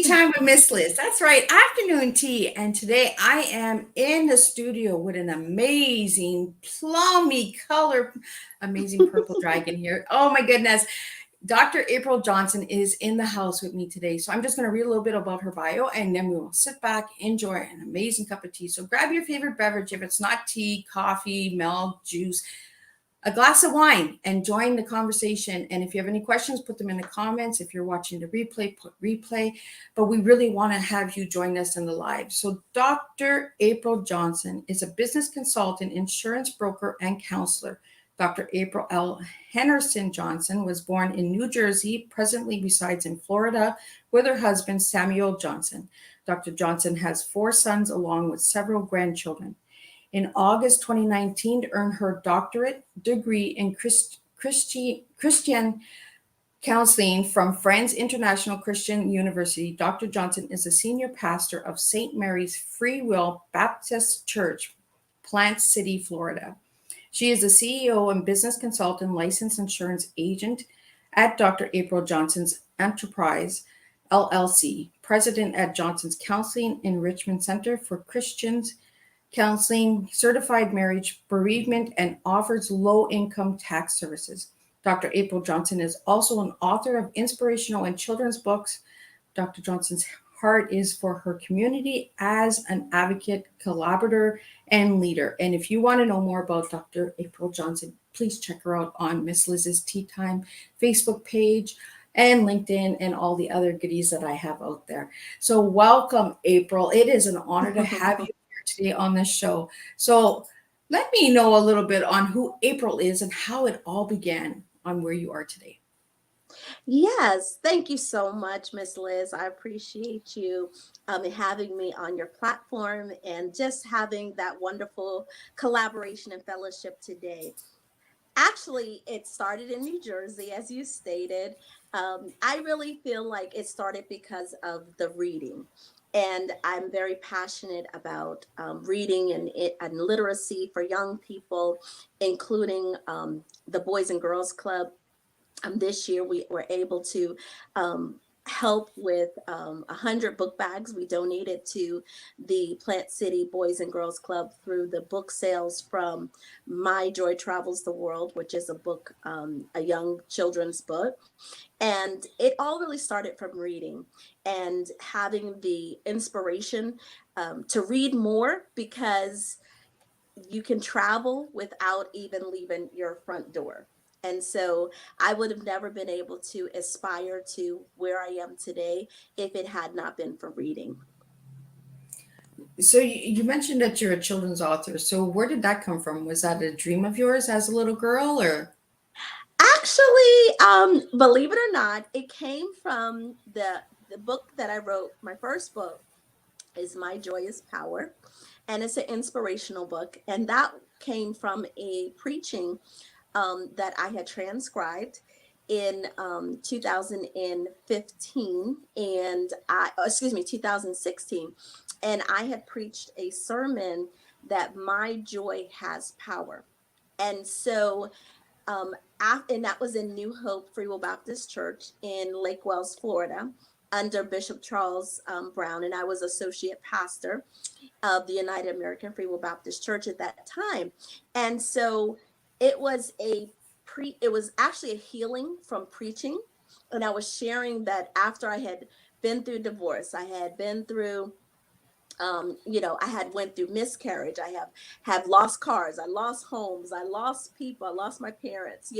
Time with Miss Liz. That's right, afternoon tea. And today I am in the studio with an amazing, plummy color, amazing purple dragon here. Oh my goodness. Dr. April Johnson is in the house with me today. So I'm just going to read a little bit about her bio and then we will sit back, enjoy an amazing cup of tea. So grab your favorite beverage. If it's not tea, coffee, milk, juice, a glass of wine, and join the conversation. And if you have any questions, put them in the comments. If you're watching the replay, put replay. But we really want to have you join us in the live. So Dr. April Johnson is a business consultant, insurance broker, and counselor. Dr. April L. Henderson Johnson was born in New Jersey, presently resides in Florida with her husband, Samuel Johnson. Dr. Johnson has 4 sons along with several grandchildren. In August 2019, to earn her doctorate degree in Christian counseling from Friends International Christian University, Dr. Johnson is a senior pastor of St. Mary's Freewill Baptist Church, Plant City, Florida. She is a CEO and business consultant, licensed insurance agent at Dr. April Johnson's Enterprise, LLC, president at Johnson's Counseling Enrichment Center for Christians, counseling, certified marriage, bereavement, and offers low-income tax services. Dr. April Johnson is also an author of inspirational and children's books. Dr. Johnson's heart is for her community as an advocate, collaborator, and leader. And if you want to know more about Dr. April Johnson, please check her out on Miss Liz's Teatime Facebook page and LinkedIn and all the other goodies that I have out there. So welcome, April. It is an honor to have you today on this show. So let me know a little bit on who April is and how it all began on where you are today. Yes, thank you so much, Miss Liz. I appreciate you having me on your platform and just having that wonderful collaboration and fellowship today. Actually, it started in New Jersey, as you stated. I really feel like it started because of the reading. And I'm very passionate about reading and literacy for young people, including the Boys and Girls Club. This year, we were able to help with 100 book bags. We donated to the Plant City Boys and Girls Club through the book sales from My Joy Travels the World, which is a book, a young children's book. And it all really started from reading and having the inspiration to read more, because you can travel without even leaving your front door. And so I would have never been able to aspire to where I am today if it had not been for reading. So you mentioned that you're a children's author. So where did that come from? Was that a dream of yours as a little girl, or? Actually, believe it or not, it came from the book that I wrote. My first book is My Joy is Power, and it's an inspirational book. And that came from a preaching that I had transcribed in 2015 and 2016. And I had preached a sermon that my joy has power. And so, and that was in New Hope Free Will Baptist Church in Lake Wells, Florida, under Bishop Charles Brown. And I was associate pastor of the United American Free Will Baptist Church at that time. And so it was it was actually a healing from preaching. And I was sharing that after I had been through divorce, I had been through I had went through miscarriage. I have lost cars. I lost homes. I lost people. I lost my parents,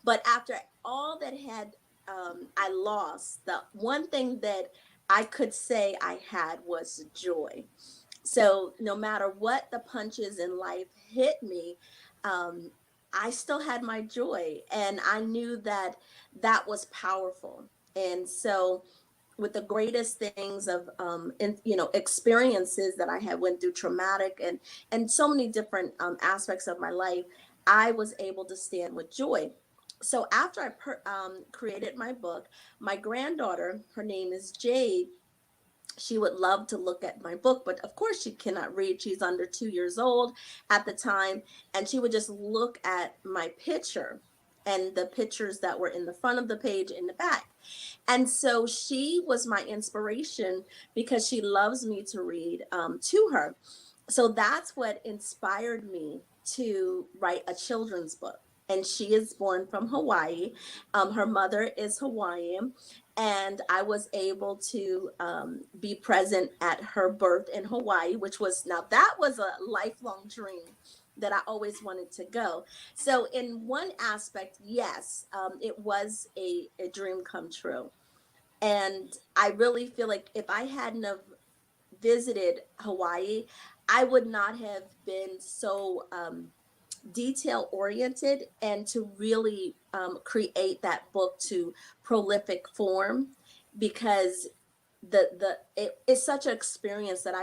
But after all that had I lost, the one thing that I could say I had was joy. So no matter what the punches in life hit me, I still had my joy, and I knew that that was powerful. And so with the greatest things of experiences that I had went through, traumatic and so many different aspects of my life, I was able to stand with joy. So after I created my book, my granddaughter, her name is Jade, she would love to look at my book, but of course she cannot read. She's under 2 years old at the time. And she would just look at my picture and the pictures that were in the front of the page in the back. And so she was my inspiration because she loves me to read to her. So that's what inspired me to write a children's book. And she is born from Hawaii. Her mother is Hawaiian. And I was able to be present at her birth in Hawaii, which was, now that was a lifelong dream that I always wanted to go. So, in one aspect, yes, it was a dream come true. And I really feel like if I hadn't have visited Hawaii, I would not have been so detail oriented and to really create that book to prolific form, because it's such an experience that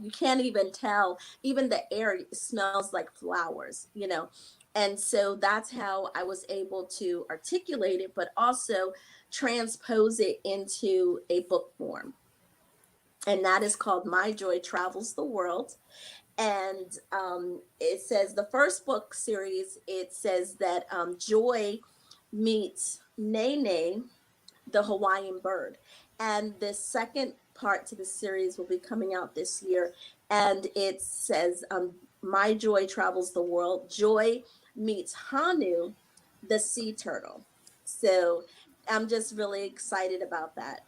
you can't even tell. Even the air smells like flowers, you know. And so that's how I was able to articulate it, but also transpose it into a book form. And that is called My Joy Travels the World. And it says the first book series, it says that Joy meets Nene, the Hawaiian bird. And the second part to the series will be coming out this year. And it says, My Joy Travels the World. Joy meets Hanu, the sea turtle. So I'm just really excited about that.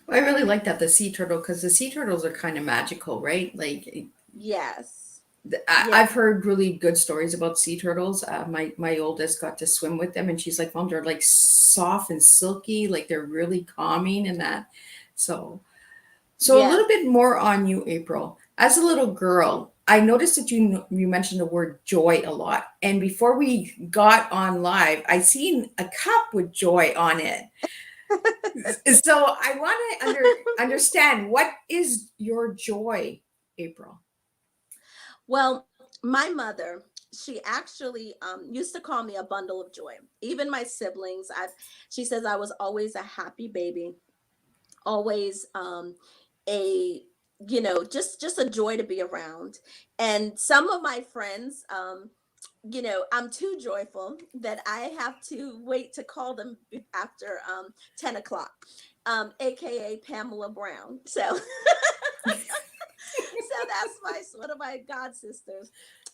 I really like that, the sea turtle, because the sea turtles are kind of magical, right? Like Yes. I've Yes. heard really good stories about sea turtles. My oldest got to swim with them, and she's like, "Mom, they're like soft and silky, like they're really calming and that." So, so a Yes. little bit more on you, April. As a little girl, I noticed that you mentioned the word joy a lot, and before we got on live, I seen a cup with joy on it. So I want to understand, what is your joy, April? Well, my mother, she actually used to call me a bundle of joy. Even my siblings, she says I was always a happy baby, always a just a joy to be around. And some of my friends, I'm too joyful that I have to wait to call them after 10 o'clock, aka Pamela Brown. So so that's one of my god sisters.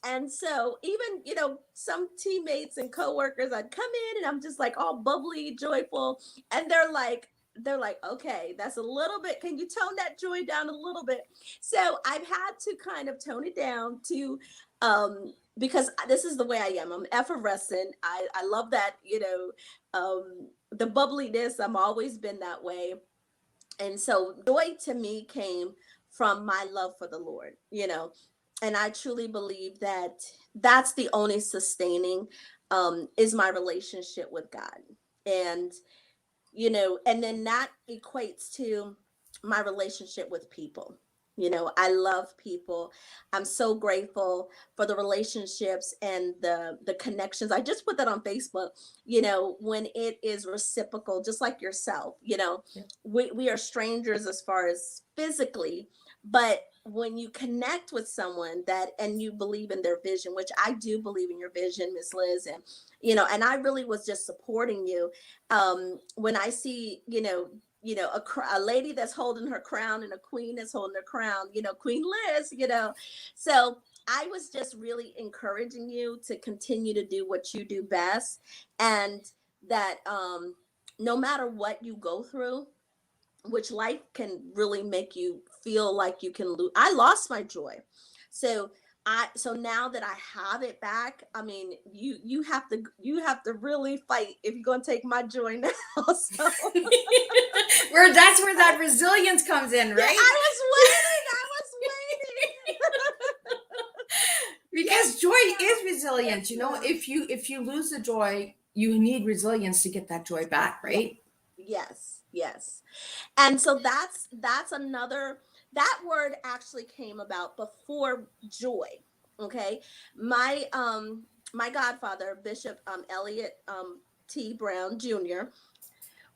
And so even, some teammates and coworkers, I'd come in and I'm just like all bubbly, joyful, and they're like, okay, that's a little bit. Can you tone that joy down a little bit? So I've had to kind of tone it down to, because this is the way I am. I'm effervescent. I love that, the bubbliness. I'm always been that way. And so joy to me came from my love for the Lord, and I truly believe that that's the only sustaining, is my relationship with God. And and then that equates to my relationship with people. I love people. I'm so grateful for the relationships and the connections. I just put that on Facebook, when it is reciprocal, just like yourself. Yeah. We are strangers as far as physically, but when you connect with someone that and you believe in their vision, which I do believe in your vision, Miss Liz, and and I really was just supporting you. When I see, a lady that's holding her crown and a queen that's holding her crown, Queen Liz, so I was just really encouraging you to continue to do what you do best, and that no matter what you go through, which life can really make you feel like you can lose. I lost my joy. So so now that I have it back, I mean, you have to really fight if you're going to take my joy now. So Where that's where that resilience comes in, yeah, right? I was waiting. Because Yes, joy ma'am. is resilience. Yes, ma'am. If you lose the joy, you need resilience to get that joy back, Yeah. right? Yes. Yes. And so that's another, that word actually came about before joy. Okay. My godfather, Bishop Elliot T. Brown Jr.,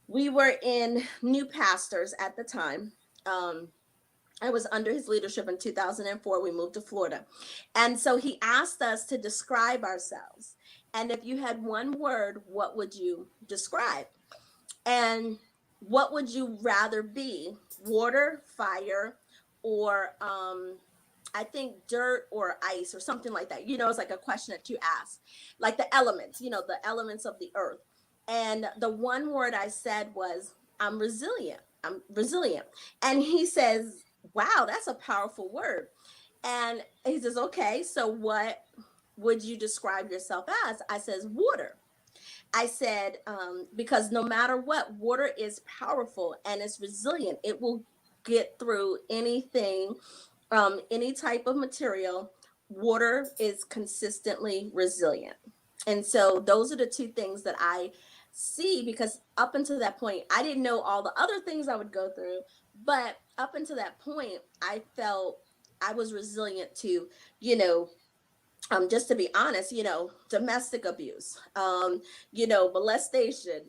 we were in new pastors at the time. I was under his leadership in 2004. We moved to Florida. And so he asked us to describe ourselves. And if you had one word, what would you describe? And what would you rather be? Water, fire, or I think dirt or ice or something like that. It's like a question that you ask, like the elements, the elements of the earth. And the one word I said was, I'm resilient. I'm resilient. And he says, wow, that's a powerful word. And he says, okay, so what would you describe yourself as? I says, water. I said, because no matter what, water is powerful and it's resilient. It will get through anything, any type of material. Water is consistently resilient. And so those are the two things that I see, because up until that point, I didn't know all the other things I would go through. But up until that point, I felt I was resilient to, you know, just to be honest, domestic abuse, molestation,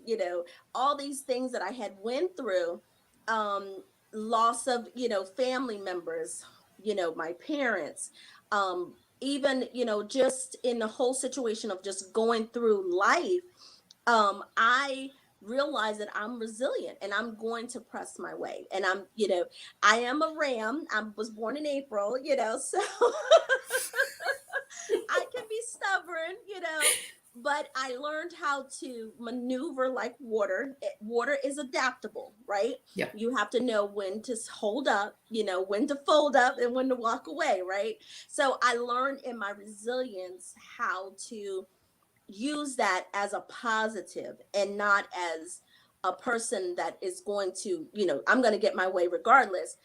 all these things that I had went through, um, loss of, family members, my parents, even, just in the whole situation of just going through life, I realize that I'm resilient and I'm going to press my way. And I am a ram. I was born in April, so I can be stubborn, but I learned how to maneuver like water. Water is adaptable, right? Yep. You have to know when to hold up, when to fold up and when to walk away, right? So I learned in my resilience how to use that as a positive and not as a person that is going to, I'm going to get my way regardless,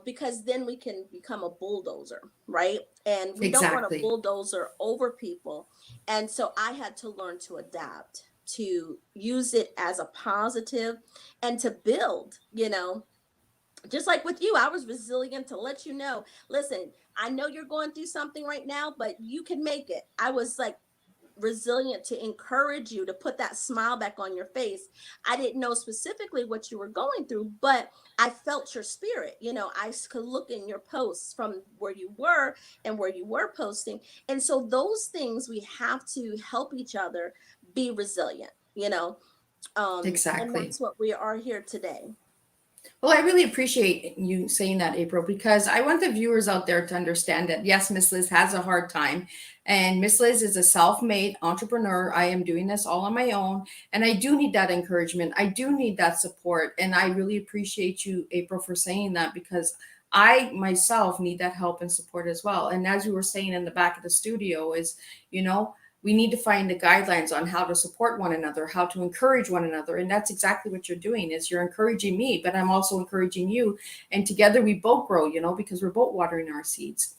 because then we can become a bulldozer, right? And we don't want to Exactly. bulldozer over people. And so I had to learn to adapt, to use it as a positive and to build, just like with you, I was resilient to let you know, listen, I know you're going through something right now, but you can make it. I was like, resilient to encourage you to put that smile back on your face. I didn't know specifically what you were going through, but I felt your spirit. I could look in your posts from where you were and where you were posting. And so those things, we have to help each other be resilient, and Exactly. that's what we are here today. Well, I really appreciate you saying that, April, because I want the viewers out there to understand that yes, Miss Liz has a hard time. And Miss Liz is a self made entrepreneur. I am doing this all on my own. And I do need that encouragement. I do need that support. And I really appreciate you, April, for saying that because I myself need that help and support as well. And as we were saying in the back of the studio, is, you know, we need to find the guidelines on how to support one another, how to encourage one another. And that's exactly what you're doing is you're encouraging me, but I'm also encouraging you. And together we both grow, because we're both watering our seeds.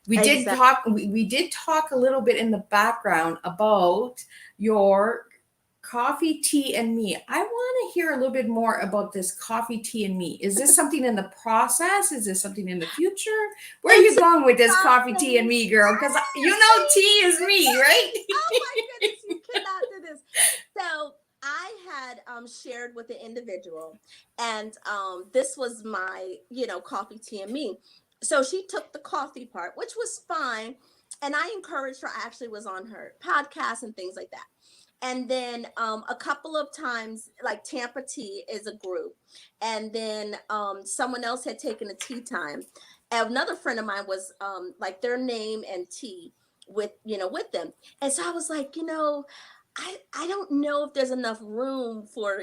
Exactly. We did talk a little bit in the background about your coffee, tea, and me. I want to hear a little bit more about this coffee, tea, and me. Is this something in the process? Is this something in the future? Where are It's you a going with this coffee, tea, and process. me, girl? Because tea is me, right? Oh my goodness, you cannot do this. So I had shared with the individual, and this was my, coffee, tea, and me. So she took the coffee part, which was fine. And I encouraged her. I actually was on her podcast and things like that. And then a couple of times, like Tampa Tea is a group. And then someone else had taken a tea time. And another friend of mine was like their name and tea with them. And so I was like, I don't know if there's enough room for,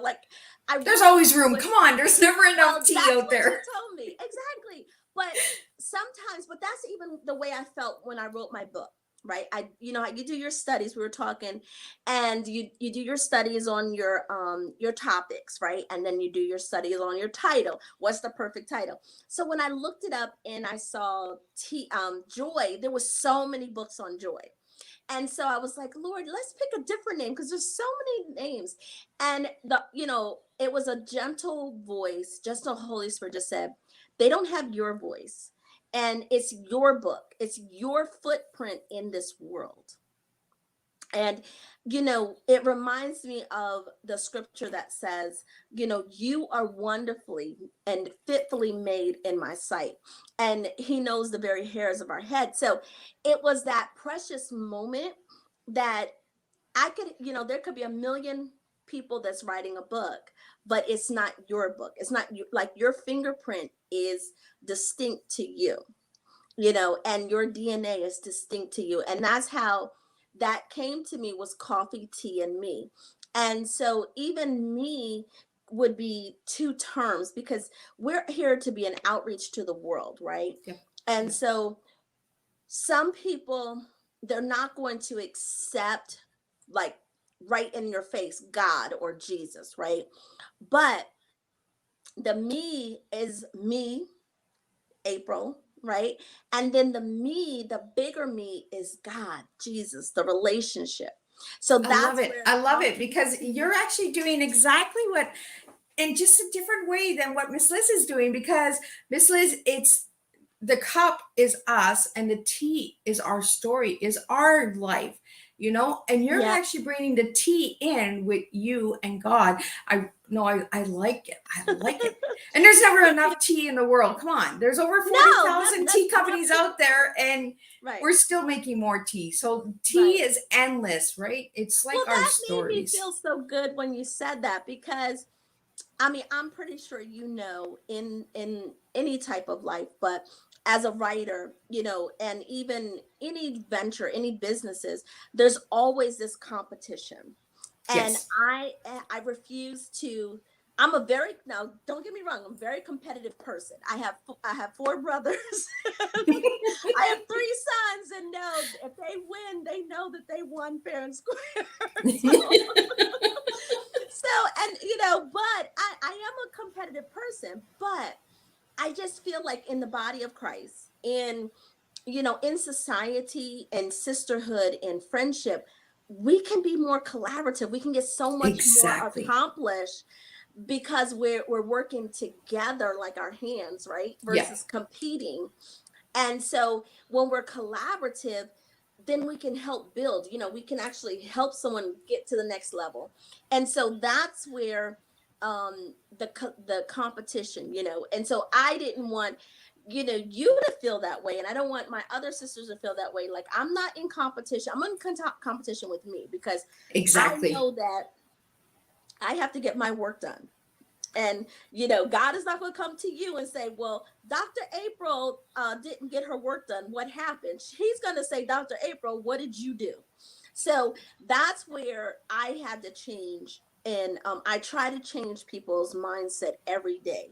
like I There's really always room. would. Come on, there's never enough Well, tea that's out what you there. told me. Exactly. But sometimes, but that's even the way I felt when I wrote my book, right? How you do your studies, we were talking, and you do your studies on your topics, right? And then you do your studies on your title. What's the perfect title? So when I looked it up and I saw joy, there was so many books on joy. And so I was like, Lord, let's pick a different name because there's so many names. And it was a gentle voice, just the Holy Spirit just said, they don't have your voice. And it's your book. It's your footprint in this world. And, it reminds me of the scripture that says, you are wonderfully and fitfully made in my sight. And he knows the very hairs of our head. So it was that precious moment that I could, there could be a million people that's writing a book, but it's not your book. It's not you, like your fingerprint is distinct to you, and your DNA is distinct to you. And that's how that came to me, was coffee, tea, and me. And so even me would be two terms, because we're here to be an outreach to the world, right? Yep. And Yep. so some people, they're not going to accept, like, right in your face, God or Jesus, right? But the me is me, April, right? And then the me, the bigger me, is God, Jesus, the relationship. So I love that's it. where I love it coffee. because you're actually doing exactly what, in just a different way than what Miss Liz is doing. Because Miss Liz, it's the cup is us and the tea is our story, is our life, and you're Yeah. actually bringing the tea in with you and God. I like it. I like it. And there's never enough tea in the world. Come on, there's over No, 40,000 that's tea companies out there, and right. we're still making more tea. So Right. tea is endless, right? It's like Well, our that made me stories. feel so good when you said that, because I mean, I'm pretty sure in any type of life, but as a writer, and even any venture, any businesses, there's always this competition. And Yes. I refuse to. I'm a very, now don't get me wrong, I'm a very competitive person. I have four brothers. I have three sons, and no, if they win, they know that they won fair and square. So so, and but I am a competitive person, but I just feel like in the body of Christ, in society and sisterhood and friendship, we can be more collaborative. We can get so much more Exactly. accomplished because we're working together, like our hands, right? Yeah. Versus competing. And so when we're collaborative, then we can help build, we can actually help someone get to the next level. And so that's where the competition, and so I didn't want, you to feel that way. And I don't want my other sisters to feel that way. Like, I'm not in competition. I'm in competition with me, because I Exactly. know that I have to get my work done. And God is not going to come to you and say, well, Dr. April didn't get her work done, what happened? He's going to say, Dr. April, what did you do? So that's where I had to change. And I try to change people's mindset every day,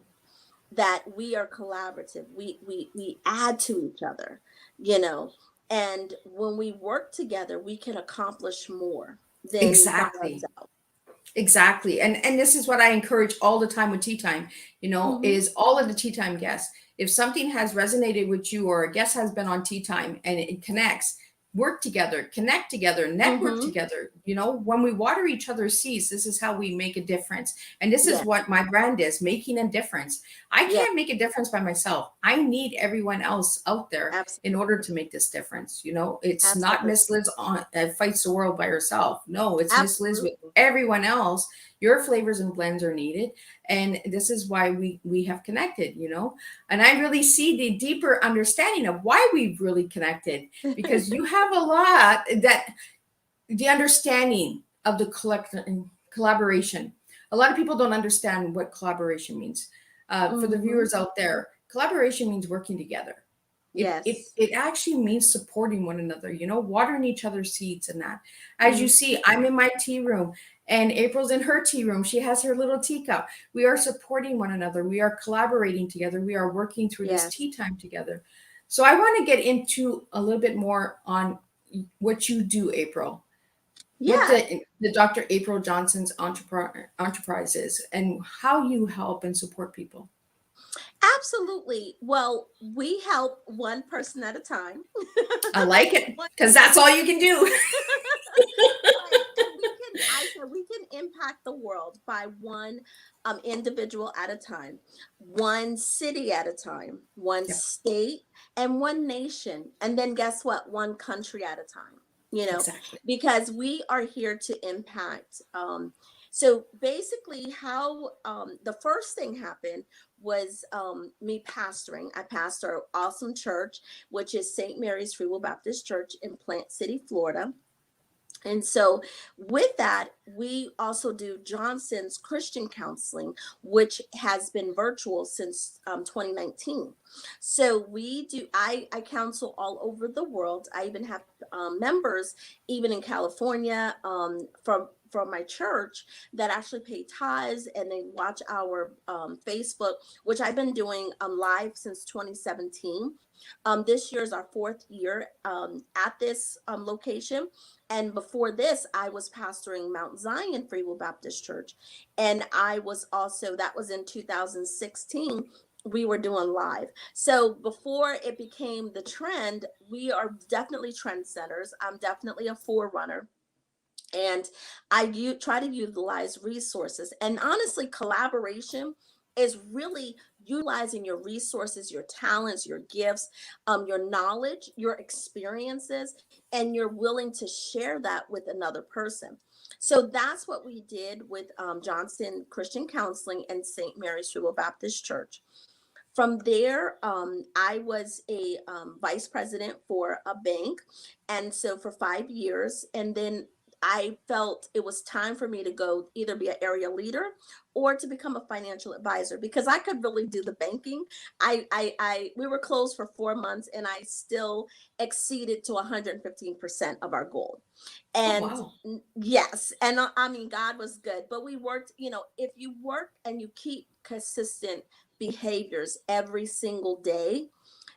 that we are collaborative. We add to each other, you know and when we work together, we can accomplish more than by Exactly. ourselves. Exactly. And this is what I encourage all the time with tea time, Hmm. is all of the tea time guests. If something has resonated with you or a guest has been on tea time and it connects, work together, connect together, network Hmm. together. When we water each other's seeds, this is how we make a difference. And this is Yeah. what my brand is, making a difference. I Yeah. can't make a difference by myself. I need everyone else out there in order Absolutely. to make this difference. It's not Absolutely. Miss Liz on fights the world by herself. No, it's Miss Liz with Absolutely. everyone else. Your flavors and blends are needed, and this is why we have connected. And I really see the deeper understanding of why we've really connected, because you have a lot that the understanding of the collaboration. A lot of people don't understand what collaboration means. For the Hmm. viewers out there, collaboration means working together. It Yes. it actually means supporting one another, watering each other's seeds and that. As you Hmm. see, I'm in my tea room and April's in her tea room. She has her little teacup. We are supporting one another. We are collaborating together. We are working through this Yes. tea time together. So I want to get into a little bit more on what you do, April, what Yeah. the Dr. April Johnson's enterprise is, and how you help and support people. Absolutely. Well, we help one person at a time. I like it One because that's all you individual. can do. Right. And I said we can impact the world by one individual at a time, one city at a time, one Yep, state, and one nation. And then guess what? One country at a time, exactly. because we are here to impact. So basically, how the first thing happened was me pastoring. I pastor an awesome church, which is St. Mary's Free Will Baptist Church in Plant City, Florida. And so, with that, we also do Johnson's Christian Counseling, which has been virtual since 2019. So I counsel all over the world. I even have members, even in California, from my church that actually pay tithes and they watch our Facebook, which I've been doing live since 2017. This year is our fourth year at this location. And before this, I was pastoring Mount Zion Free Will Baptist Church. And I was also, that was in 2016, we were doing live. So before it became the trend, we are definitely trendsetters. I'm definitely a forerunner. And try to utilize resources. And honestly, collaboration is really utilizing your resources, your talents, your gifts, your knowledge, your experiences, and you're willing to share that with another person. So that's what we did with Johnson Christian Counseling and St. Mary's Free Will Baptist Church. From there, I was a vice president for a bank, and so for 5 years, and then I felt it was time for me to go either be an area leader or to become a financial advisor because I could really do the banking. We were closed for 4 months, and I still exceeded to 115% of our goal. Oh, And wow. yes, and I mean, God was good, but we worked, if you work and you keep consistent behaviors every single day,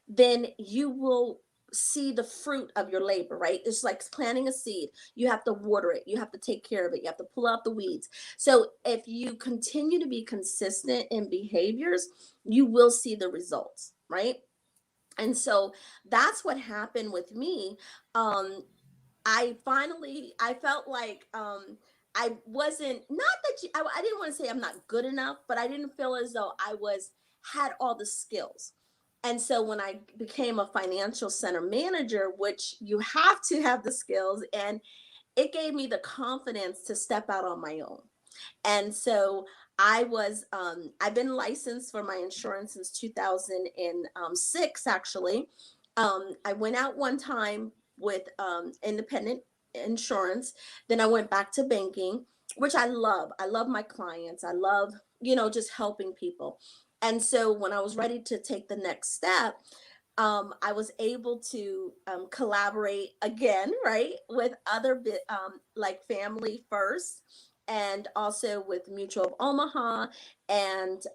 then you will see the fruit of your labor, right? It's like planting a seed. You have to water it, you have to take care of it, you have to pull out the weeds. So if you continue to be consistent in behaviors, you will see the results, right? And so that's what happened with me. um I felt like I wasn't, not that I didn't want to say I'm not good enough, but I didn't feel as though had all the skills. And so when I became a financial center manager, which you have to have the skills, and it gave me the confidence to step out on my own. And so I've been licensed for my insurance since 2006, actually. I went out one time with independent insurance. Then I went back to banking, which I love. I love my clients. I love, just helping people. And so when I was ready to take the next step, I was able to collaborate again, right, with other like Family First, and also with Mutual of Omaha and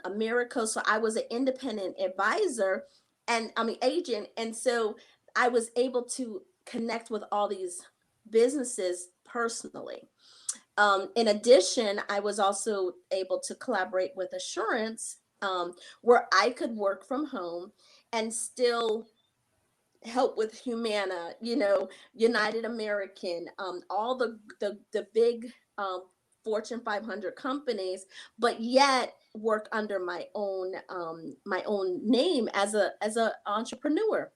America. So I was an independent advisor, and I mean agent, and so I was able to connect with all these businesses personally. In addition, I was also able to collaborate with Assurance, where I could work from home and still help with Humana, United American, all the big Fortune 500 companies, but yet work under my own name as a entrepreneur.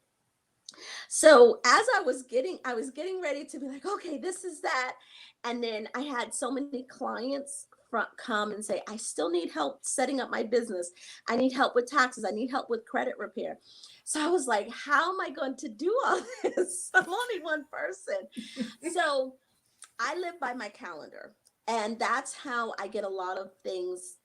So as I was getting ready to be like, okay, this is that. And then I had so many clients come and say, I still need help setting up my business. I need help with taxes. I need help with credit repair. So I was like, how am I going to do all this? I'm only one person. So I live by my calendar, and that's how I get a lot of things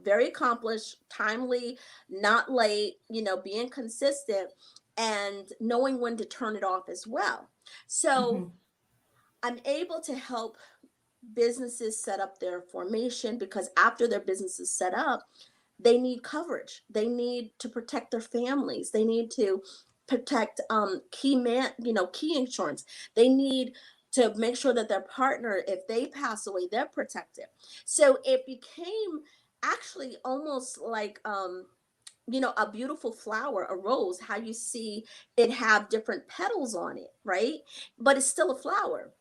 very accomplished, timely, not late, being consistent and knowing when to turn it off as well. So Mhm. I'm able to help businesses set up their formation, because after their business is set up, they need coverage. They need to protect their families. They need to protect key insurance. They need to make sure that their partner, if they pass away, they're protected. So it became actually almost like a beautiful flower, a rose, how you see it have different petals on it, right? But it's still a flower.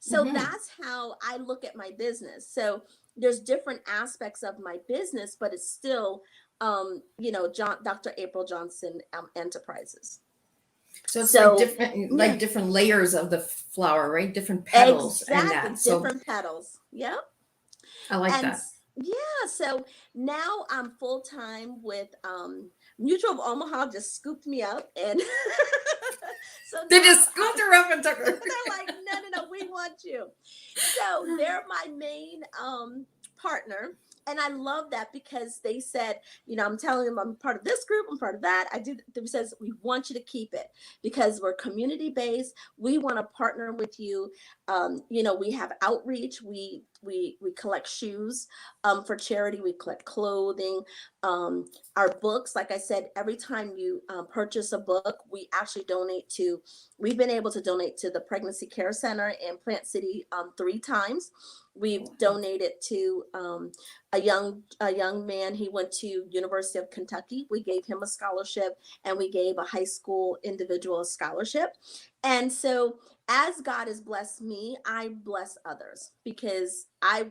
So Mhm. that's how I look at my business. So there's different aspects of my business, but it's still, Dr. April Johnson Enterprises. So it's like So different, yeah, layers of the flower, right? Different petals and exactly. that. So Different petals. Yep. I like And that. yeah, so now I'm full time with Mutual of Omaha just scooped me up, and so They now just scooped her up and took her. they're like, no, no, no, we want you. So they're my main partner. And I love that because they said, I'm telling them I'm part of this group, I'm part of that. It says, we want you to keep it because we're community based. We want to partner with you. We have outreach. We collect shoes for charity. We collect clothing. Our books, like I said, every time you purchase a book, we actually we've been able to donate to the Pregnancy Care Center in Plant City 3 times. We've donated to a young man. He went to University of Kentucky. We gave him a scholarship, and we gave a high school individual a scholarship. And so as God has blessed me, I bless others because I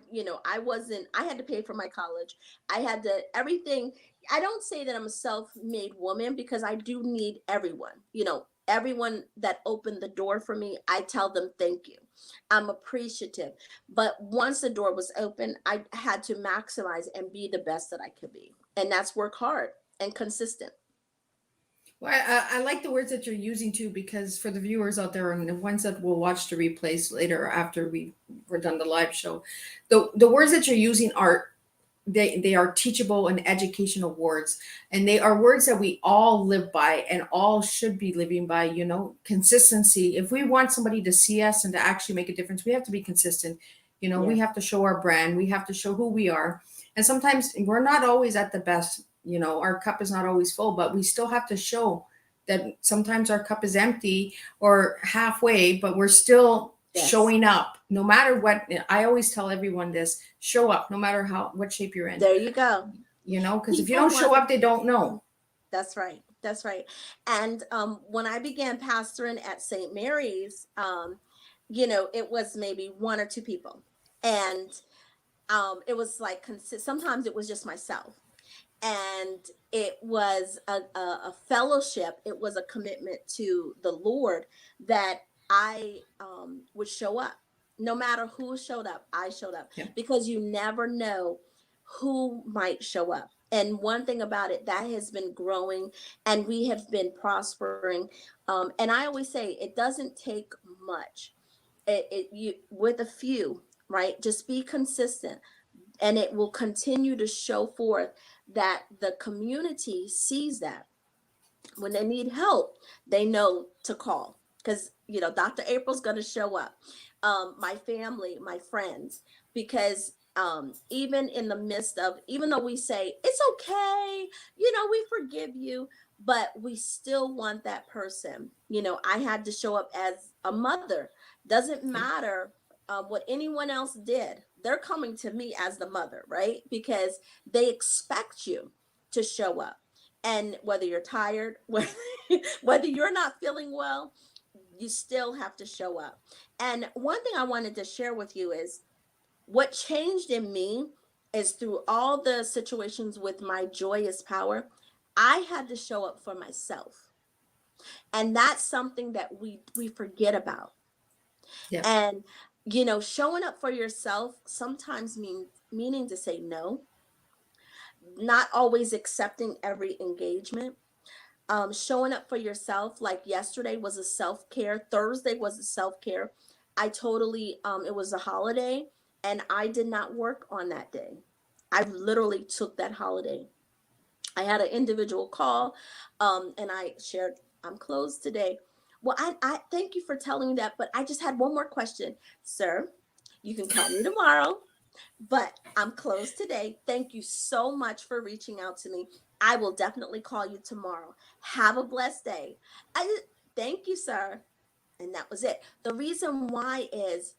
had to pay for my college. I had to everything. I don't say that I'm a self-made woman because I do need everyone. Everyone that opened the door for me, I tell them thank you. I'm appreciative. But once the door was open, I had to maximize and be the best that I could be. And that's work hard and consistent. Well, I like the words that you're using too, because for the viewers out there and the ones that will watch the replays later after we're done the live show, the words that you're using are they are teachable and educational words, and they are words that we all live by and all should be living by. Consistency. If we want somebody to see us and to actually make a difference, we have to be consistent. Yeah. We have to show our brand. We have to show who we are. And sometimes we're not always at the best. Our cup is not always full, but we still have to show that sometimes our cup is empty or halfway, but we're still showing up no matter what. I always tell everyone this: show up no matter what shape you're in. There you go. Because if you don't show up, they don't know. That's right. That's right. And when I began pastoring at St. Mary's, it was maybe 1 or 2 people. And it was like, sometimes it was just myself. And it was a fellowship. It was a commitment to the Lord that I would show up. No matter who showed up, I showed up. Yeah. Because you never know who might show up. And one thing about it, that has been growing and we have been prospering. And I always say it doesn't take much. You with a few, right? Just be consistent, and it will continue to show forth that the community sees that when they need help, they know to call, because Dr. April's going to show up. My family, my friends, because even in the midst of, even though we say it's okay, we forgive you, but we still want that person. I had to show up as a mother. Doesn't matter what anyone else did. They're coming to me as the mother, right? Because they expect you to show up. And whether you're tired, whether you're not feeling well, you still have to show up. And one thing I wanted to share with you is what changed in me is through all the situations with my joyous power, I had to show up for myself. And that's something that we forget about. Yeah. And showing up for yourself sometimes meaning to say no, not always accepting every engagement. Showing up for yourself, like yesterday was a self-care, Thursday was a self-care. I totally it was a holiday and I did not work on that day. I literally took that holiday. I had an individual call and I shared, I'm closed today. Well, I thank you for telling me that, but I just had one more question. Sir, you can call me tomorrow, but I'm closed today. Thank you so much for reaching out to me. I will definitely call you tomorrow. Have a blessed day. Thank you, sir. And that was it. The reason why is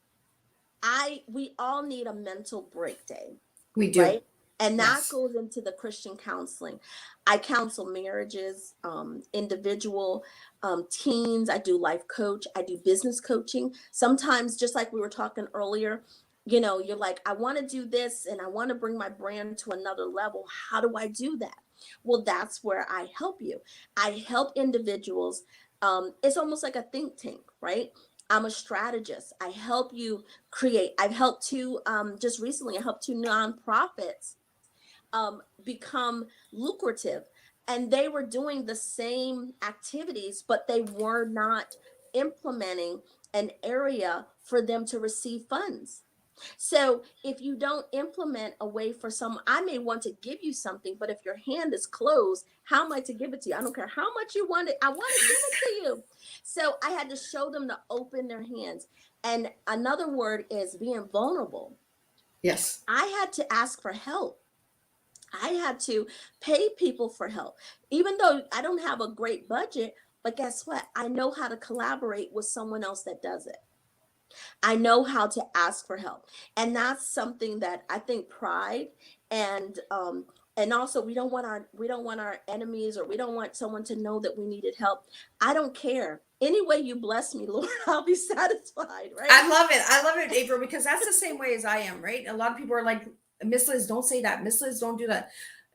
we all need a mental break day. We do. Right? And that Yes. goes into the Christian counseling. I counsel marriages, individual, teens. I do life coach. I do business coaching. Sometimes, just like we were talking earlier, you're like, I want to do this and I want to bring my brand to another level. How do I do that? Well, that's where I help you. I help individuals. It's almost like a think tank, right? I'm a strategist. I help you create. I've helped just recently, I helped 2 nonprofits become lucrative. And they were doing the same activities, but they were not implementing an area for them to receive funds. So if you don't implement a way for someone, I may want to give you something, but if your hand is closed, how am I to give it to you? I don't care how much you want it. I want to give it to you. So I had to show them to open their hands. And another word is being vulnerable. Yes. I had to ask for help. I had to pay people for help, even though I don't have a great budget. But guess what? I know how to collaborate with someone else that does it. I know how to ask for help. And that's something that I think pride and also we don't want our enemies, or we don't want someone to know that we needed help. I don't care. Any way you bless me, Lord, I'll be satisfied, right? I love it. I love it, April, because that's the same way as I am, right? A lot of people are like, Miss Liz, don't say that. Miss Liz, don't do that.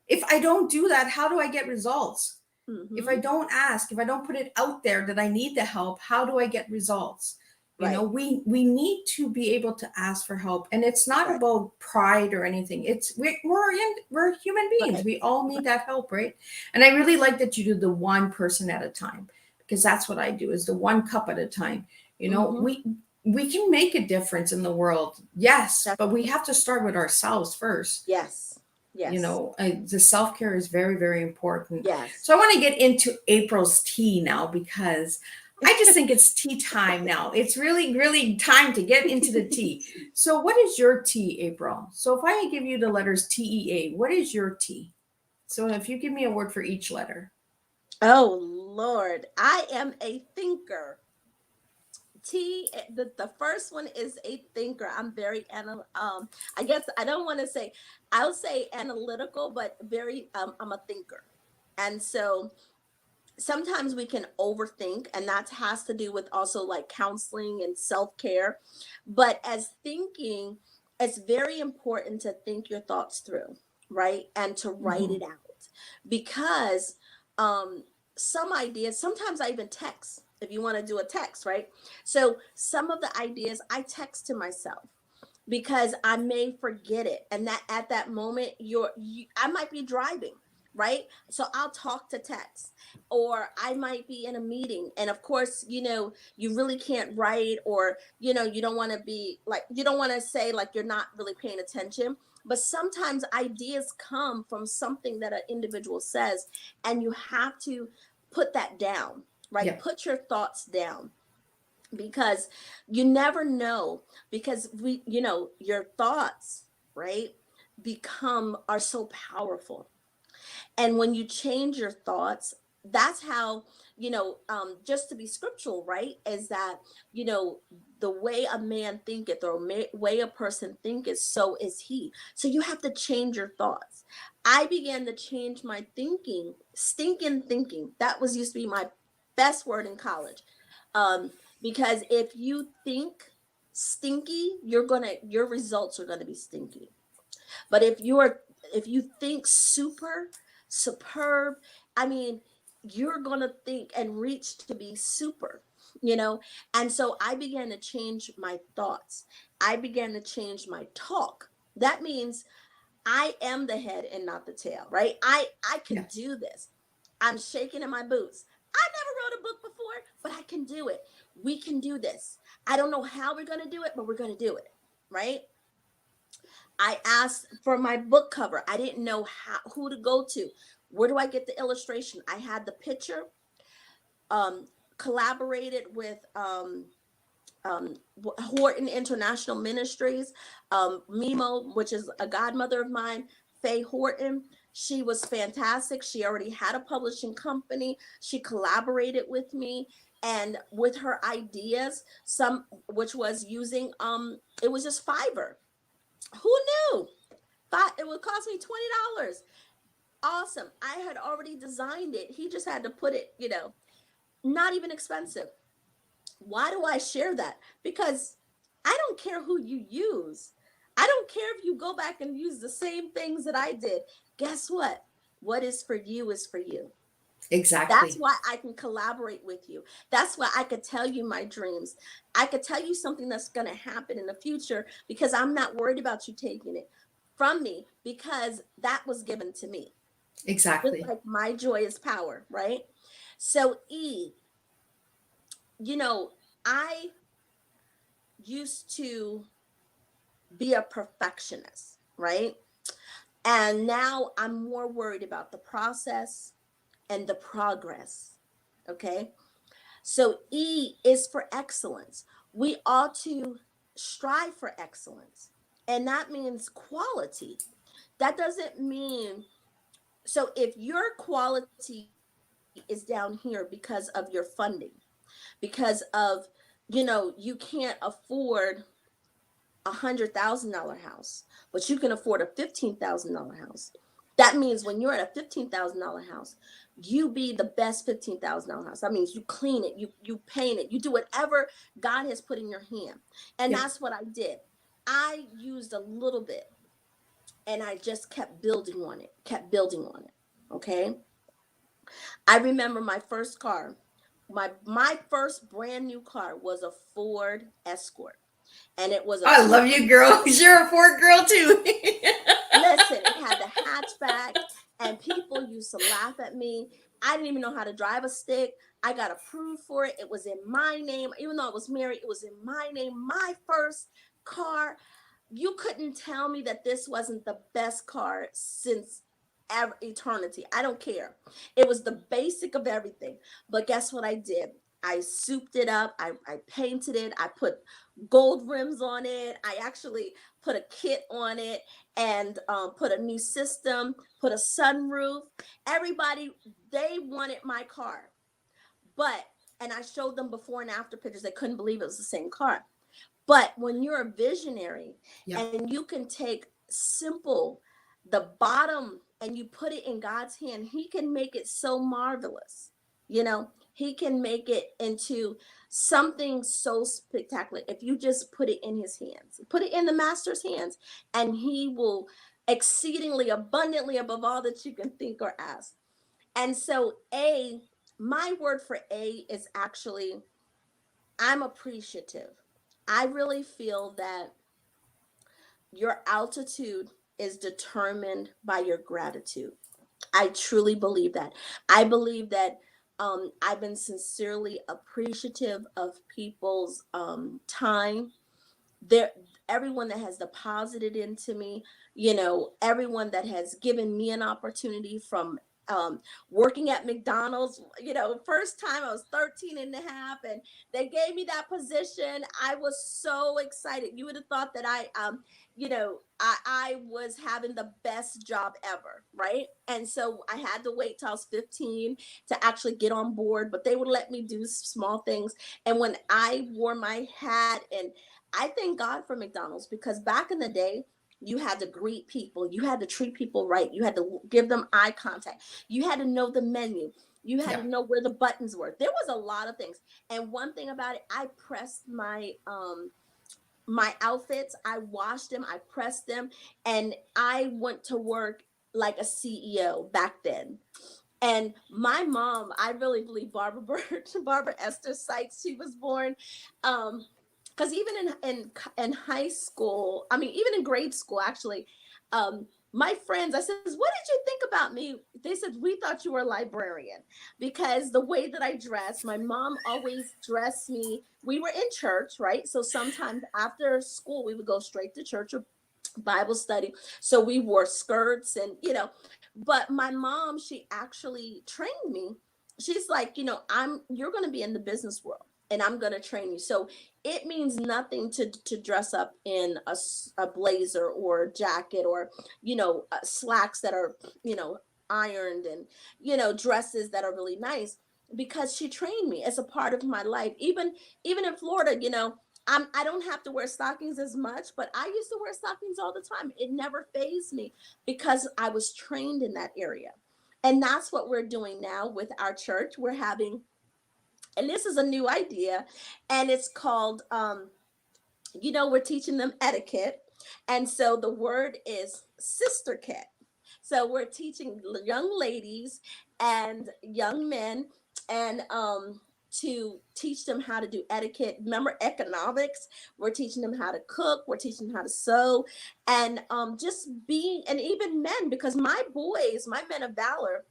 If I don't do that, how do I get results? If I Hmm. don't ask, if I don't put it out there that I need the help, how do I get results? You know, Right, we need to be able to ask for help, and it's not right, about pride or anything. It's we're human beings. right, We all right. need that help, right? And I really like that you do the one person at a time, because that's what I do, is the one cup at a time. You know, Hmm. we can make a difference in the world, yes, That's but we right. have to start with ourselves first. Yes, You yes, know, the self-care is very, very important. yes. So I want to get into April's tea now, because I just think it's tea time now. It's really, really time to get into the tea. So what is your tea, April? So if I give you the letters TEA, what is your tea? So if you give me a word for each letter. Oh Lord, I am a thinker. The first one is a thinker. I'm very I guess I don't want to say, I'll say analytical, but very I'm a thinker. And so sometimes we can overthink, and that has to do with also like counseling and self-care. But as thinking, it's very important to think your thoughts through, right? And to write Mhm. it out. Because um some ideas, sometimes I even text, if you want to do a text, right? So some of the ideas I text to myself because I may forget it. And that at that moment, I might be driving, right? So I'll talk to text, or I might be in a meeting. And of course, you really can't write, or, you don't want to be like, you don't want to say like you're not really paying attention. But sometimes ideas come from something that an individual says, and you have to put that down, right? Yeah. Put your thoughts down, because you never know, because your thoughts, right, become are so powerful. And when you change your thoughts, that's how, just to be scriptural, right, is that, you know the way a man thinketh, or way a person thinketh, so is he. So you have to change your thoughts. I began to change my thinking. Stinking thinking, that was used to be my best word in college. um because if you think stinky, your results are gonna be stinky. But if you think superb, I mean, you're gonna think and reach to be super, you know? And so I began to change my thoughts. I began to change my talk. That means I am the head and not the tail, right? I can Yeah. do this. I'm shaking in my boots. I never wrote a book before, but I can do it. We can do this. I don't know how we're gonna do it, but we're gonna do it, right? I asked for my book cover. I didn't know who to go to. Where do I get the illustration? I had the picture. Um, Collaborated with Horton International Ministries, Mimo, which is a godmother of mine, Faye Horton. She was fantastic. She already had a publishing company. She collaborated with me, and with her ideas, some which was using it was just Fiverr. Who knew? It would cost me $20. Awesome. I had already designed it. He just had to put it, not even expensive. Why do I share that? Because I don't care who you use. I don't care if you go back and use the same things that I did. Guess what? What is for you is for you. That's Exactly. why I can collaborate with you. That's why I could tell you my dreams. I could tell you something that's going to happen in the future, because I'm not worried about you taking it from me, because that was given to me. Just Exactly. like my joy is power, right? So, E, you know, I used to be a perfectionist, right? And now I'm more worried about the process and the progress. Okay. So E is for excellence. We ought to strive for excellence. And that means quality. That doesn't mean, so if your quality is down here because of your funding, because of, you can't afford $100,000 house, but you can afford a $15,000 house. That means when you're at a $15,000 house, you be the best $15,000 house. That means you clean it, you paint it, you do whatever God has put in your hand. And Yep. that's what I did. I used a little bit and I just kept building on it, kept building on it. Okay. I remember my first car. My first brand new car was a Ford Escort, and it was a I love you, girl. You're a Ford girl too. listen, it had the hatchback, and people used to laugh at me. I didn't even know how to drive a stick. I got approved for it. It was in my name. Even though I was married, it was in my name. My first car. You couldn't tell me that this wasn't the best car since ever eternity. I don't care. It was the basic of everything. But guess what I did? I souped it up. I painted it. I put gold rims on it. I actually put a kit on it and put a new system, put a sunroof. Everybody, they wanted my car. But, and I showed them before and after pictures. They couldn't believe it was the same car. But when you're a visionary Yep. and you can take simple, the bottom, and you put it in God's hand, He can make it so marvelous. He can make it into something so spectacular if you just put it in His hands, put it in the Master's hands, and He will exceedingly abundantly above all that you can think or ask. And so, my word for A is actually, I'm appreciative. I really feel that your altitude is determined by your gratitude. I truly believe that. I believe that I've been sincerely appreciative of people's time. There, everyone that has deposited into me, everyone that has given me an opportunity, from working at McDonald's. First time I was 13 and a half, and they gave me that position. I was so excited. You would have thought that I was having the best job ever, right? And so I had to wait till I was 15 to actually get on board, but they would let me do small things. And when I wore my hat, and I thank God for McDonald's, because back in the day, you had to greet people, you had to treat people right, you had to give them eye contact, you had to know the menu, you had to Yep. know where the buttons were. There was a lot of things. And one thing about it, I pressed my outfits, I washed them, I pressed them, and I went to work like a CEO back then. And my mom, I really believe Barbara Birch, Barbara Esther Sykes, she was born. Because even in high school, I mean, even in grade school, actually, my friends, I said, "What did you think about me?" They said, "We thought you were a librarian," because the way that I dressed. My mom always dressed me. We were in church, right? So sometimes after school, we would go straight to church or Bible study. So we wore skirts, and but my mom, she actually trained me. She's like, you're going to be in the business world, and I'm going to train you. So it means nothing to dress up in a blazer or a jacket, or slacks that are ironed, and dresses that are really nice, because she trained me as a part of my life. Even in Florida, I don't have to wear stockings as much, but I used to wear stockings all the time. It never fazed me, because I was trained in that area. And that's what we're doing now with our church. We're having, and this is a new idea, and it's called, we're teaching them etiquette. And so the word is sister cat. So we're teaching young ladies and young men, and to teach them how to do etiquette. Remember economics? We're teaching them how to cook. We're teaching them how to sew, and just being, and even men, because my boys, my men of valor,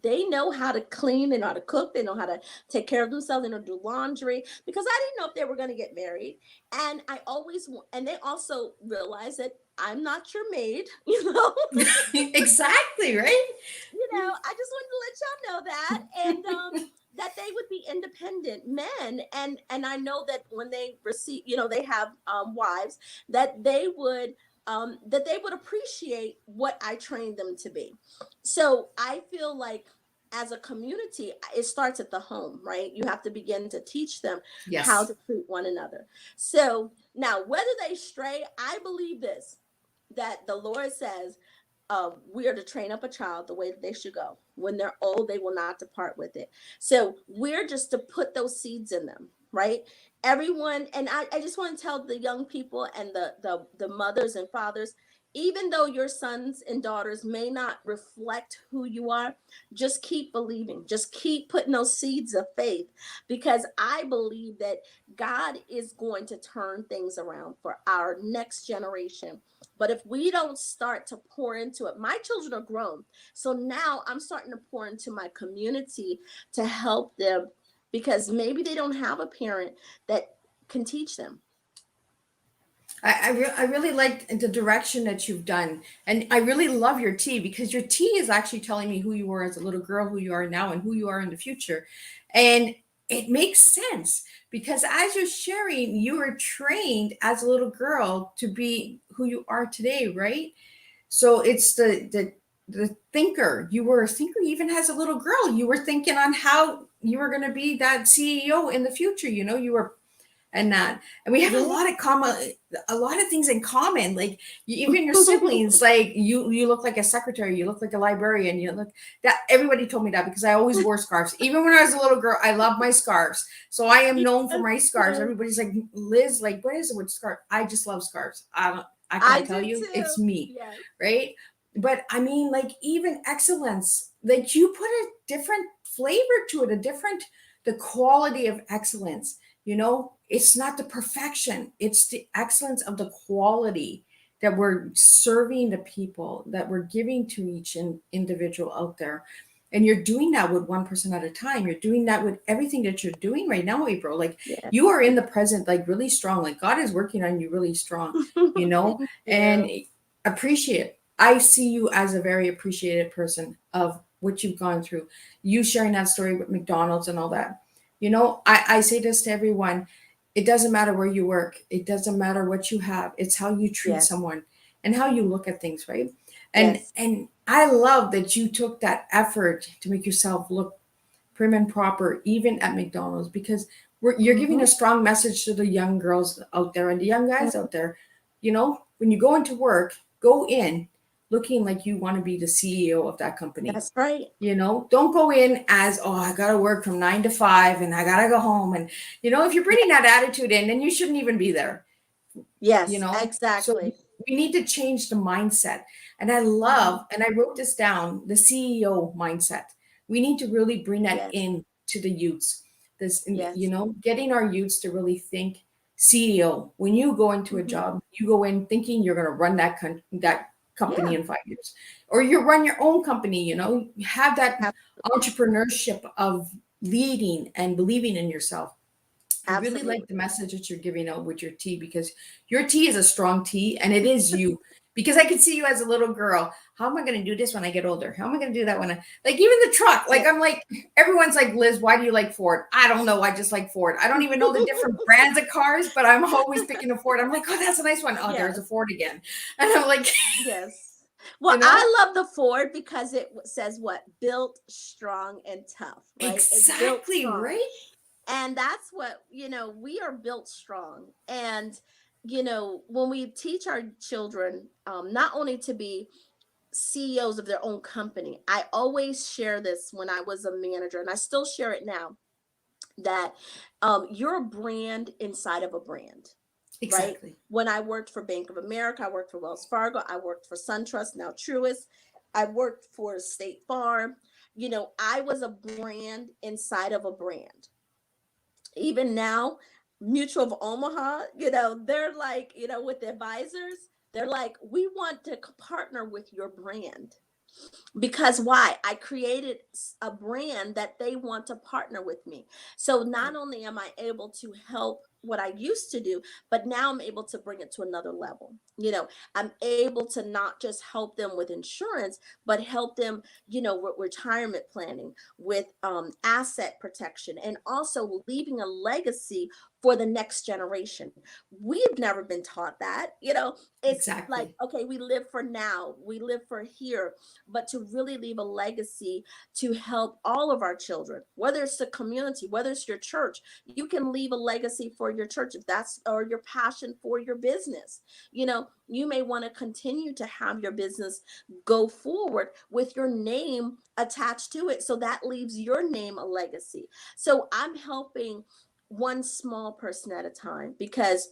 They know how to clean, they know how to cook, they know how to take care of themselves, they know how to do laundry, because I didn't know if they were going to get married. And and they also realized that I'm not your maid, you know. Exactly, right? I just wanted to let y'all know that. And that they would be independent men. And I know that when they receive, they have wives, that they would appreciate what I trained them to be. So I feel like, as a community, it starts at the home, right? You have to begin to teach them how Yes. to treat one another. So now, whether they stray, I believe this, that the Lord says, we are to train up a child the way that they should go. When they're old, they will not depart with it. So we're just to put those seeds in them, right? Everyone, and I just want to tell the young people and the mothers and fathers, even though your sons and daughters may not reflect who you are, just keep believing, just keep putting those seeds of faith, because I believe that God is going to turn things around for our next generation. But if we don't start to pour into it, my children are grown. So now I'm starting to pour into my community to help them, because maybe they don't have a parent that can teach them. I really like the direction that you've done. And I really love your tea, because your tea is actually telling me who you were as a little girl, who you are now, and who you are in the future. And it makes sense, because as you're sharing, you were trained as a little girl to be who you are today, right? So it's the thinker. You were a thinker even as a little girl. You were thinking on how you were going to be that CEO in the future. You were, and that, and we have Yeah. a lot of things in common, like even your siblings, like you look like a secretary, you look like a librarian, you look that everybody told me that, because I always wore scarves. Even when I was a little girl, I love my scarves, so I am known for Yes, my scarves. yes. Everybody's like, Liz, like, what is it with scarf? I just love scarves. I I can't tell do you, too. it's me, Yes. right? But I mean, like, even excellence, like, you put a different flavor to it, a different, the quality of excellence. It's not the perfection, it's the excellence of the quality that we're serving the people, that we're giving to each individual out there. And you're doing that with one person at a time. You're doing that with everything that you're doing right now, April. Like, Yeah. you are in the present, like, really strong. Like, God is working on you really strong, Thank and you. appreciate. I see you as a very appreciated person of what you've gone through. You sharing that story with McDonald's and all that. I say this to everyone. It doesn't matter where you work. It doesn't matter what you have. It's how you treat Yes. someone and how you look at things, right? And Yes. and I love that you took that effort to make yourself look prim and proper, even at McDonald's, because you're giving Hmm. a strong message to the young girls out there and the young guys out there. When you go into work, go in looking like you want to be the CEO of that company. That's right. Don't go in as, oh, I gotta work from 9 to 5 and I gotta go home. And if you're bringing that attitude in, then you shouldn't even be there. Yes, So exactly. we need to change the mindset. And Mhm. I wrote this down, the CEO mindset. We need to really bring that Yes. in to the youths. This, Yes. getting our youths to really think CEO. When you go into a Hmm. job, you go in thinking you're going to run that company Yeah. in 5 years, or you run your own company. You have that entrepreneurship of leading and believing in yourself. I really like Absolutely. the message that you're giving out with your tea, because your tea is a strong tea, and it is you. Because I could see you as a little girl. How am I going to do this when I get older? How am I going to do that when I, like, even the truck? Yeah. Like, I'm like, everyone's like, Liz, why do you like Ford? I don't know. I just like Ford. I don't even know the different brands of cars, but I'm always picking a Ford. I'm like, oh, that's a nice one. Oh, there's a Yes. Ford again. And I'm like, Yes. you Well, know, I love the Ford because it says what? Built strong and tough, right? It's built exactly, strong. right? And that's what, we are built strong. And, when we teach our children, not only to be CEOs of their own company, I always share this when I was a manager, and I still share it now, that you're a brand inside of a brand, right? Exactly. When I worked for Bank of America, I worked for Wells Fargo, I worked for SunTrust, now Truist, I worked for State Farm. I was a brand inside of a brand. Even now, Mutual of Omaha, they're like, with the advisors, they're like, we want to partner with your brand. Because why? I created a brand that they want to partner with me. So not only am I able to help what I used to do, but now I'm able to bring it to another level. I'm able to not just help them with insurance, but help them, with retirement planning, with asset protection, and also leaving a legacy for the next generation. We've never been taught that. It's like, Exactly. okay, we live for now, we live for here, but to really leave a legacy to help all of our children, whether it's the community, whether it's your church. You can leave a legacy for your church if that's, or your passion for your business. You may want to continue to have your business go forward with your name attached to it, so that leaves your name a legacy. So I'm helping one small person at a time, because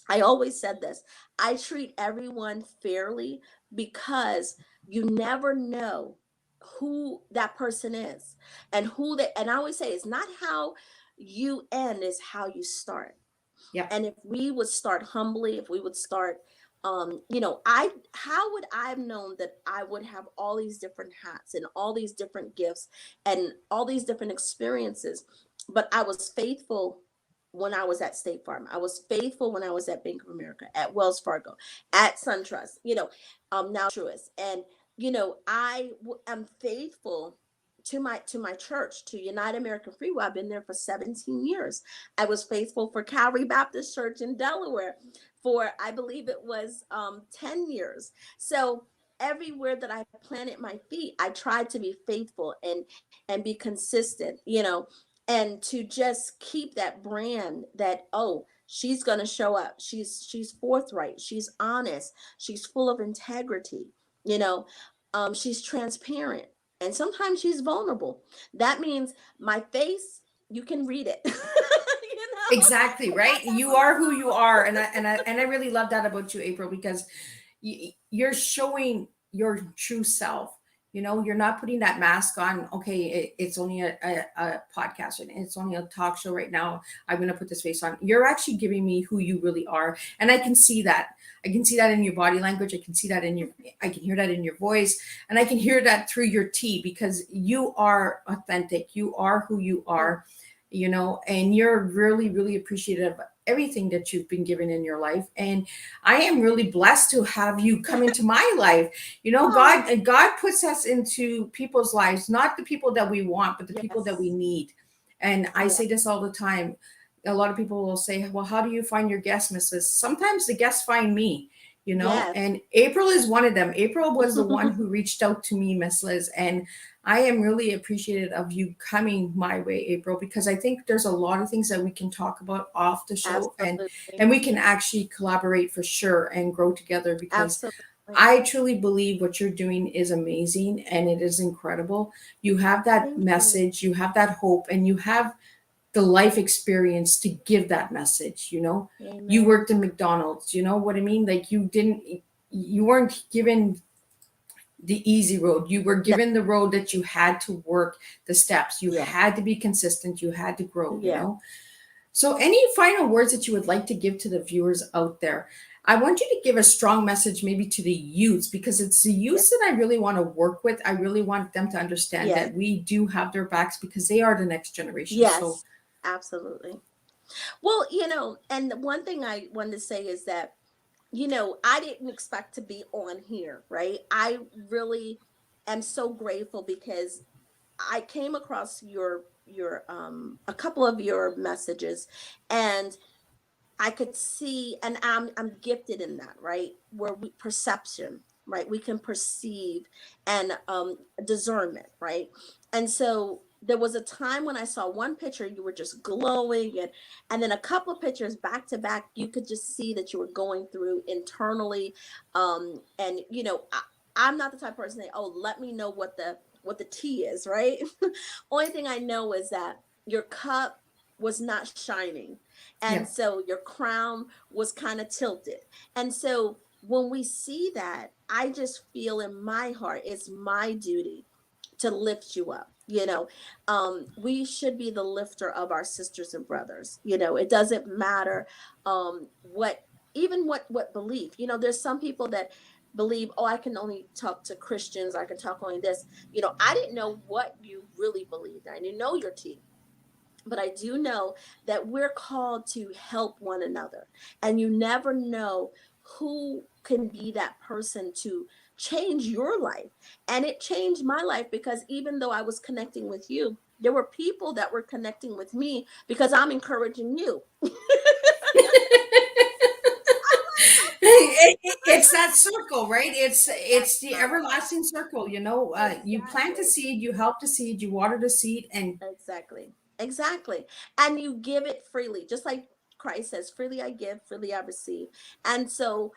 I always said this: I treat everyone fairly, because you never know who that person is, and I always say it's not how you end, is how you start. Yep. And if we would start humbly, if we would start, I how would I have known that I would have all these different hats and all these different gifts and all these different experiences? But I was faithful when I was at State Farm. I was faithful when I was at Bank of America, at Wells Fargo, at SunTrust, now Truist. And am faithful to my church, to United American Free Will. I've been there for 17 years. I was faithful for Calvary Baptist Church in Delaware for, I believe it was 10 years. So everywhere that I planted my feet, I tried to be faithful and be consistent, and to just keep that brand that, oh, she's going to show up. She's forthright, she's honest, she's full of integrity, you know, she's transparent, and sometimes she's vulnerable. That means my face, you can read it. Exactly, And right? that's You are who you are, abnormal. and I really love that about you, April, because you're showing your true self. You're not putting that mask on. Okay, it's only a podcast, and it's only a talk show right now. I'm going to put this face on. You're actually giving me who you really are, and I can see that. I can see that in your body language. I can hear that in your voice, and I can hear that through your tea, because you are authentic. You are who you are, and you're really, really appreciative of everything that you've been given in your life. And I am really blessed to have you come into my life. Oh, God puts us into people's lives, not the people that we want, but the people that we yes. need. And I Yeah. say this all the time. A lot of people will say, well, how do you find your guests, Mrs.? Sometimes the guests find me. Yes. And April is one of them. April was the one who reached out to me, Miss Liz, and I am really appreciative of you coming my way, April, because I think there's a lot of things that we can talk about off the show, and Absolutely. we can actually collaborate for sure and grow together, because Absolutely. I truly believe what you're doing is amazing and it is incredible. You have that Thank you. message, you have that hope, and you have the life experience to give that message. You Amen. worked in McDonald's, you know what I mean? Like you weren't given the easy road. You were No, given the road that you had to work the steps. You yeah. had to be consistent. You had to grow. Yeah. So, any final words that you would like to give to the viewers out there? I want you to give a strong message maybe to the youths, because it's the Yeah. youths that I really want to work with. I really want them to understand Yes. that we do have their backs, because they are the next generation. So, Yes. Absolutely. Well, and the one thing I wanted to say is that, I didn't expect to be on here, right? I really am so grateful, because I came across your a couple of your messages, and I could see, and I'm gifted in that, right? Where we perception, right? We can perceive, and discernment, right? And so there was a time when I saw one picture, you were just glowing, and then a couple of pictures back to back, you could just see that you were going through internally. And I'm not the type of person that, oh, let me know what the tea is, right? Only thing I know is that your cup was not shining, and yeah, so your crown was kind of tilted. And so when we see that, I just feel in my heart it's my duty to lift you up. We should be the lifter of our sisters and brothers. It doesn't matter what, even what belief. There's some people that believe, oh, I can only talk to Christians, I can talk only this. I didn't know what you really believed. I didn't know your tea. But I do know that we're called to help one another. And you never know who can be that person to change your life. And it changed my life, because even though I was connecting with you, there were people that were connecting with me because I'm encouraging you. It's that circle, right? It's That's the right. everlasting circle. You plant a Exactly. seed, you help the seed, you water the seed, and Exactly. Exactly. And you give it freely, just like Christ says, freely I give, freely I receive. And so,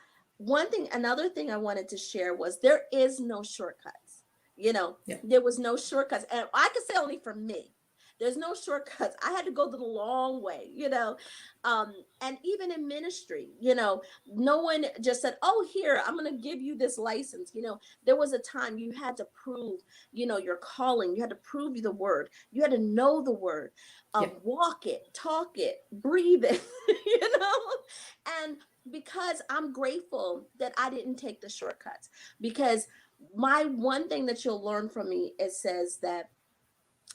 another thing I wanted to share was there is no shortcuts. yeah, There was no shortcuts. And I could say only for me. There's no shortcuts. I had to go the long way. Um, and even in ministry, no one just said, oh, here, I'm going to give you this license. There was a time you had to prove, your calling. You had to prove the word. You had to know the word, yeah. walk it, talk it, breathe it, you know? And because I'm grateful that I didn't take the shortcuts, because my one thing that you'll learn from me, it says that,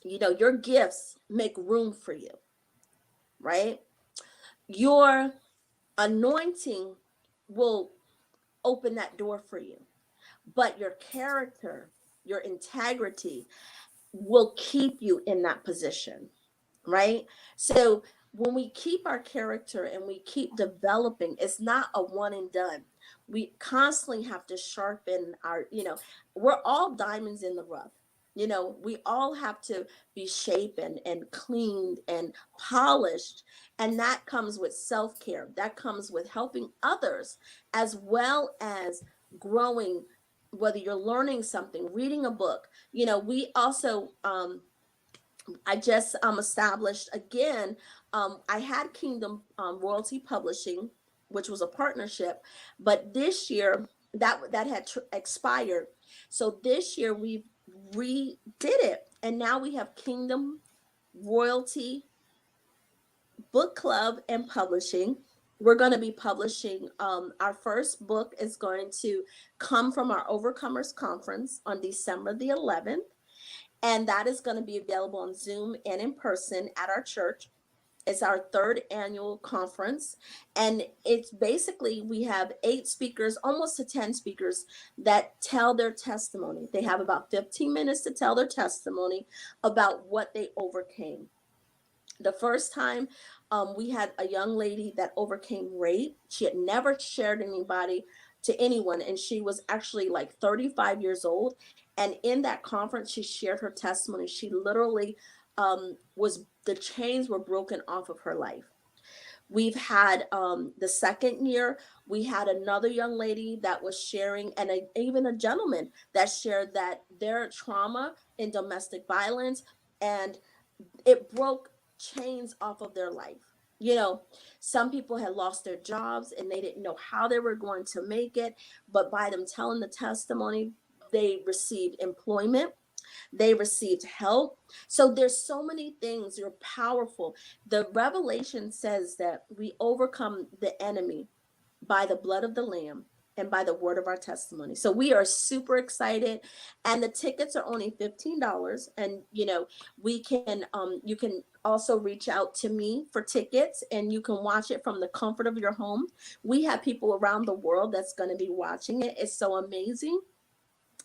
your gifts make room for you, right? Your anointing will open that door for you, but your character, your integrity will keep you in that position, right? So when we keep our character and we keep developing, it's not a one and done. We constantly have to sharpen we're all diamonds in the rough. We all have to be shapen and cleaned and polished. And that comes with self care, that comes with helping others, as well as growing, whether you're learning something, reading a book. We also, I just established again. I had Kingdom Royalty Publishing, which was a partnership, but this year that had expired. So this year we redid it, and now we have Kingdom Royalty Book Club and Publishing. We're going to be publishing, our first book is going to come from our Overcomers Conference on December the 11th, and that is going to be available on Zoom and in person at our church. It's our third annual conference, and it's basically, we have 8 speakers, almost to 10 speakers, that tell their testimony. They have about 15 minutes to tell their testimony about what they overcame. The first time, we had a young lady that overcame rape. She had never shared anybody to anyone, and she was actually like 35 years old. And in that conference, she shared her testimony. She literally, was the chains were broken off of her life. We've had, the second year, we had another young lady that was sharing, and even a gentleman that shared that their trauma in domestic violence, and it broke chains off of their life. You know, some people had lost their jobs and they didn't know how they were going to make it, but by them telling the testimony, they received employment, they received help. So there's so many things. You're powerful. The revelation says that we overcome the enemy by the blood of the lamb and by the word of our testimony. So we are super excited, and the tickets are only $15. And we can you can also reach out to me for tickets, and you can watch it from the comfort of your home. We have people around the world that's going to be watching it. It's so amazing.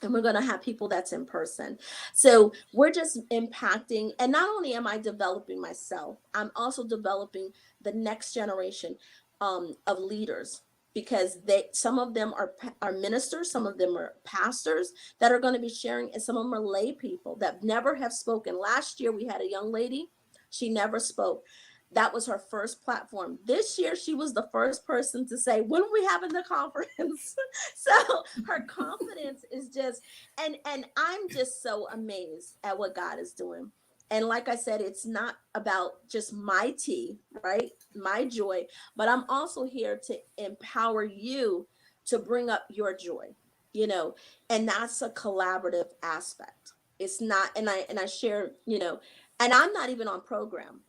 And we're going to have people that's in person. So we're just impacting, and not only am I developing myself, I'm also developing the next generation, of leaders, because some of them are ministers, some of them are pastors that are going to be sharing, and some of them are lay people that never have spoken. Last year we had a young lady, she never spoke. That was her first platform. This year she was the first person to say, when are we having the conference? So her confidence is just, and I'm just so amazed at what God is doing. And like I said, it's not about just my tea, right? My joy, but I'm also here to empower you to bring up your joy, you know, and that's a collaborative aspect. It's not, and I share, and I'm not even on program.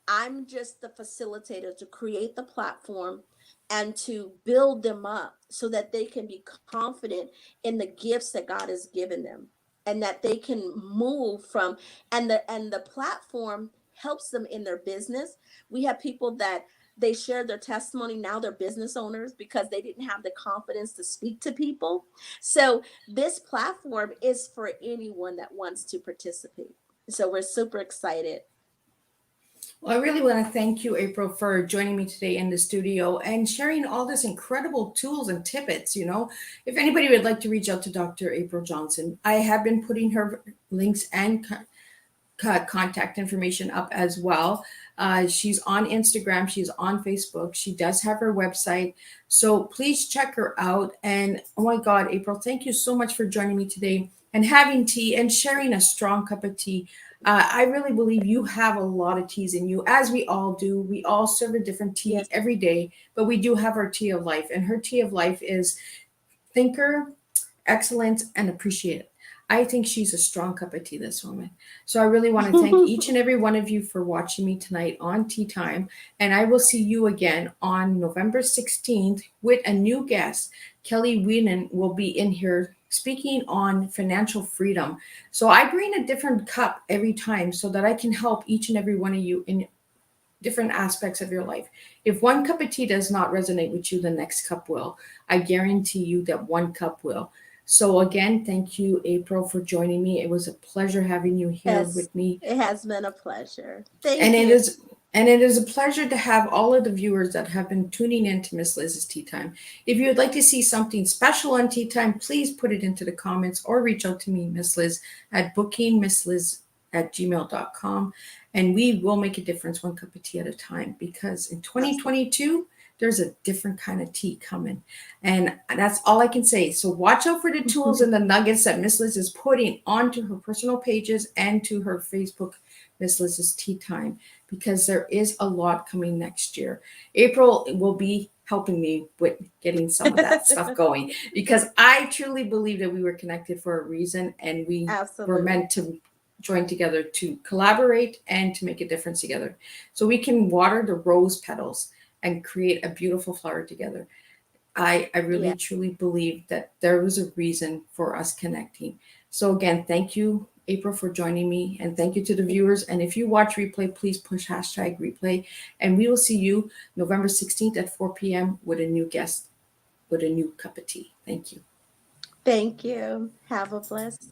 I'm just the facilitator to create the platform and to build them up so that they can be confident in the gifts that God has given them, and that they can move from, and the platform helps them in their business. We have people that they share their testimony, now they're business owners because they didn't have the confidence to speak to people. So this platform is for anyone that wants to participate. So we're super excited. Well, I really want to thank you, April, for joining me today in the studio and sharing all this incredible tools and tidbits. If anybody would like to reach out to Dr. April Johnson, I have been putting her links and contact information up as well. She's on Instagram, she's on Facebook, she does have her website. So please check her out. And oh my God, April, thank you so much for joining me today and having tea and sharing a strong cup of tea. I really believe you have a lot of teas in you, as we all do. We all serve a different tea Yes. every day, but we do have our tea of life. And her tea of life is thinker, excellence, and appreciate it. I think she's a strong cup of tea, this woman. So I really want to thank each and every one of you for watching me tonight on Tea Time. And I will see you again on November 16th with a new guest. Kelly Whelan will be in here speaking on financial freedom. So I bring a different cup every time so that I can help each and every one of you in different aspects of your life. If one cup of tea does not resonate with you, the next cup will. I guarantee you that one cup will. So again, thank you, April, for joining me. It was a pleasure having you here Yes, with me. it has been a pleasure. And Thank it you. is and it is a pleasure to have all of the viewers that have been tuning in to Miss Liz's Tea Time. If you would like to see something special on Tea Time, please put it into the comments or reach out to me, Miss Liz, at bookingmissliz@gmail.com. And we will make a difference one cup of tea at a time, because in 2022, there's a different kind of tea coming. And that's all I can say. So watch out for the tools and the nuggets that Miss Liz is putting onto her personal pages and to her Facebook, Miss Liz's Tea Time, because there is a lot coming next year. April will be helping me with getting some of that stuff going, because I truly believe that we were connected for a reason, and we were Absolutely. meant to join together to collaborate and to make a difference together. So we can water the rose petals and create a beautiful flower together. I really Yeah. truly believe that there was a reason for us connecting. So again, thank you, April, for joining me, and thank you to the viewers. And if you watch replay, please push hashtag replay, and we will see you November 16th at 4 p.m. with a new guest with a new cup of tea. Thank you. Thank you. Have a blessed day.